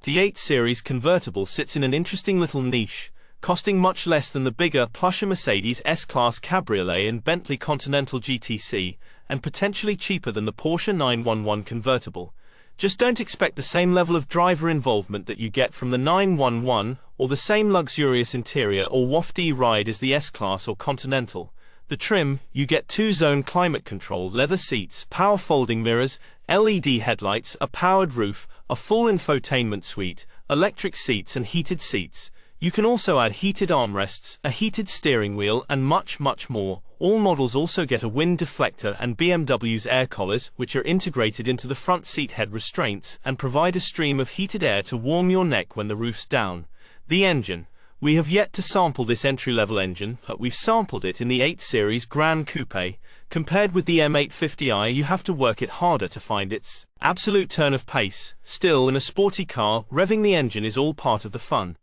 The 8 Series Convertible sits in an interesting little niche, costing much less than the bigger, plusher Mercedes S-Class Cabriolet and Bentley Continental GTC, and potentially cheaper than the Porsche 911 Convertible. Just don't expect the same level of driver involvement that you get from the 911, or the same luxurious interior or wafty ride as the S-Class or Continental. The trim, you get 2-zone climate control, leather seats, power folding mirrors, LED headlights, a powered roof, a full infotainment suite, electric seats and heated seats. You can also add heated armrests, a heated steering wheel and much more. All models also get a wind deflector and BMW's air collars, which are integrated into the front seat head restraints and provide a stream of heated air to warm your neck when the roof's down. The engine. We have yet to sample this entry-level engine, but we've sampled it in the 8 Series Gran Coupè. Compared with the M850i, you have to work it harder to find its absolute turn of pace. Still, in a sporty car, revving the engine is all part of the fun.